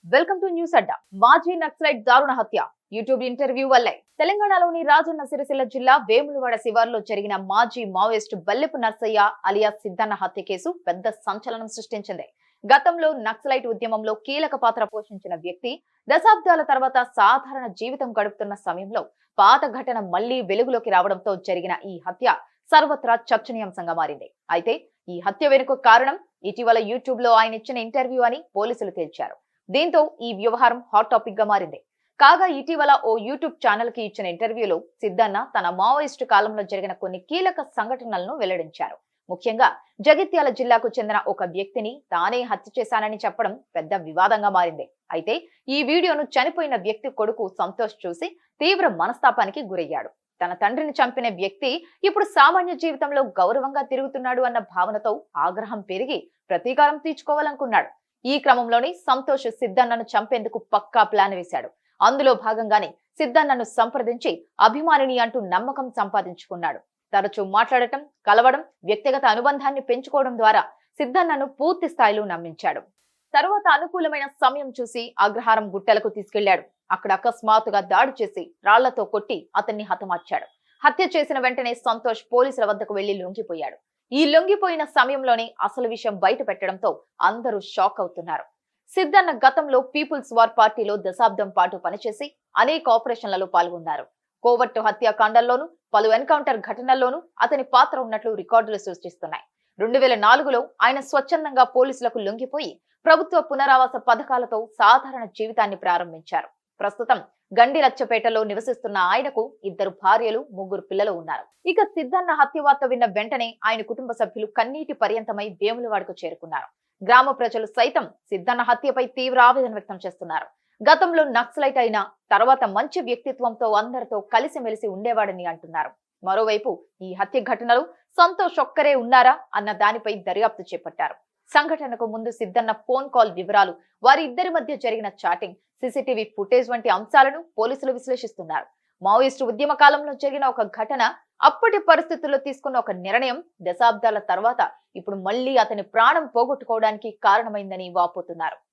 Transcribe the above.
Welcome to news అడ్డా. మాజీ నక్సలైట్ దారుణ హత్య యూట్యూబ్ ఇంటర్వ్యూ వల్లే. తెలంగాణలోని రాజన్న సిరిసిల్ల జిల్లా వేములవాడ శివారులో జరిగిన మాజీ మావోయిస్టు బల్లెపు నర్సయ్య అలియాస్ సిద్దన్న హత్య కేసు పెద్ద సంచలనం సృష్టించింది. గతంలో నక్సలైట్ ఉద్యమంలో కీలక పాత్ర పోషించిన వ్యక్తి దశాబ్దాల తర్వాత సాధారణ జీవితం గడుపుతున్న సమయంలో పాత ఘటన మళ్లీ వెలుగులోకి రావడంతో జరిగిన ఈ హత్య సర్వత్రా చర్చనీయాంశంగా మారింది. అయితే ఈ హత్య వెనుక కారణం ఇటీవల యూట్యూబ్ లో ఆయన ఇచ్చిన ఇంటర్వ్యూ అని పోలీసులు తేల్చారు. దీంతో ఈ వ్యవహారం హాట్ టాపిక్ గా మారింది. కాగా ఇటీవల ఓ యూట్యూబ్ ఛానల్ కి ఇచ్చిన ఇంటర్వ్యూలో సిద్దన్న తన మావోయిస్టు కాలంలో జరిగిన కొన్ని కీలక సంఘటనలను వెల్లడించారు. ముఖ్యంగా జగిత్యాల జిల్లాకు చెందిన ఒక వ్యక్తిని తానే హత్య చేశానని చెప్పడం పెద్ద వివాదంగా మారింది. అయితే ఈ వీడియోను చనిపోయిన వ్యక్తి కొడుకు సంతోష్ చూసి తీవ్ర మనస్తాపానికి గురయ్యాడు. తన తండ్రిని చంపిన వ్యక్తి ఇప్పుడు సామాన్య జీవితంలో గౌరవంగా తిరుగుతున్నాడు అన్న భావనతో ఆగ్రహం పెరిగి ప్రతీకారం తీర్చుకోవాలనుకున్నాడు. ఈ క్రమంలోనే సంతోష్ సిద్దన్నను చంపేందుకు పక్కా ప్లాన్ వేశాడు. అందులో భాగంగానే సిద్దన్నను సంప్రదించి అభిమానిని అంటూ నమ్మకం సంపాదించుకున్నాడు. తరచూ మాట్లాడటం, కలవడం, వ్యక్తిగత అనుబంధాన్ని పెంచుకోవడం ద్వారా సిద్దన్నను పూర్తి స్థాయిలో నమ్మించాడు. తరువాత అనుకూలమైన సమయం చూసి అగ్రహారం గుట్టలకు తీసుకెళ్లాడు. అక్కడ అకస్మాత్తుగా దాడి చేసి రాళ్లతో కొట్టి అతన్ని హతమార్చాడు. హత్య చేసిన వెంటనే సంతోష్ పోలీసుల వద్దకు వెళ్లి లొంగిపోయాడు. ఈ లొంగిపోయిన సమయంలోనే అసలు విషయం బయట పెట్టడంతో అందరూ షాక్ అవుతున్నారు. సిద్దన్న గతంలో పీపుల్స్ వార్ పార్టీలో దశాబ్దం పాటు పనిచేసి అనేక ఆపరేషన్లలో పాల్గొన్నారు. కోవర్టు హత్యాకాండాల్లోనూ పలు ఎన్కౌంటర్ ఘటనల్లోనూ అతని పాత్ర ఉన్నట్లు రికార్డులు సృష్టిస్తున్నాయి. 2004లో ఆయన స్వచ్ఛందంగా పోలీసులకు లొంగిపోయి ప్రభుత్వ పునరావాస పథకాలతో సాధారణ జీవితాన్ని ప్రారంభించారు. ప్రస్తుతం గండిరచ్చపేటలో నివసిస్తున్న ఆయనకు 2 భార్యలు, 3 పిల్లలు ఉన్నారు. ఇక సిద్దన్న హత్య వార్త విన్న వెంటనే ఆయన కుటుంబ సభ్యులు కన్నీటి పర్యంతమై వేములవాడకు చేరుకున్నారు. గ్రామ ప్రజలు సైతం సిద్దన్న హత్యపై తీవ్ర ఆవేదన వ్యక్తం చేస్తున్నారు. గతంలో నక్సలైట్ అయిన తర్వాత మంచి వ్యక్తిత్వంతో అందరితో కలిసిమెలిసి ఉండేవాడని అంటున్నారు. మరోవైపు ఈ హత్య ఘటనలో సంతోష్ ఒక్కరే ఉన్నారా అన్న దానిపై దర్యాప్తు చేపట్టారు. సంఘటనకు ముందు సిద్దన్న ఫోన్ కాల్ వివరాలు, వారి ఇద్దరి మధ్య జరిగిన చాటింగ్, సీసీటీవీ ఫుటేజ్ వంటి అంశాలను పోలీసులు విశ్లేషిస్తున్నారు. మావోయిస్టు ఉద్యమ కాలంలో జరిగిన ఒక ఘటన, అప్పటి పరిస్థితుల్లో తీసుకున్న ఒక నిర్ణయం దశాబ్దాల తర్వాత ఇప్పుడు మళ్లీ అతని ప్రాణం పోగొట్టుకోవడానికి కారణమైందని వాపోతున్నారు.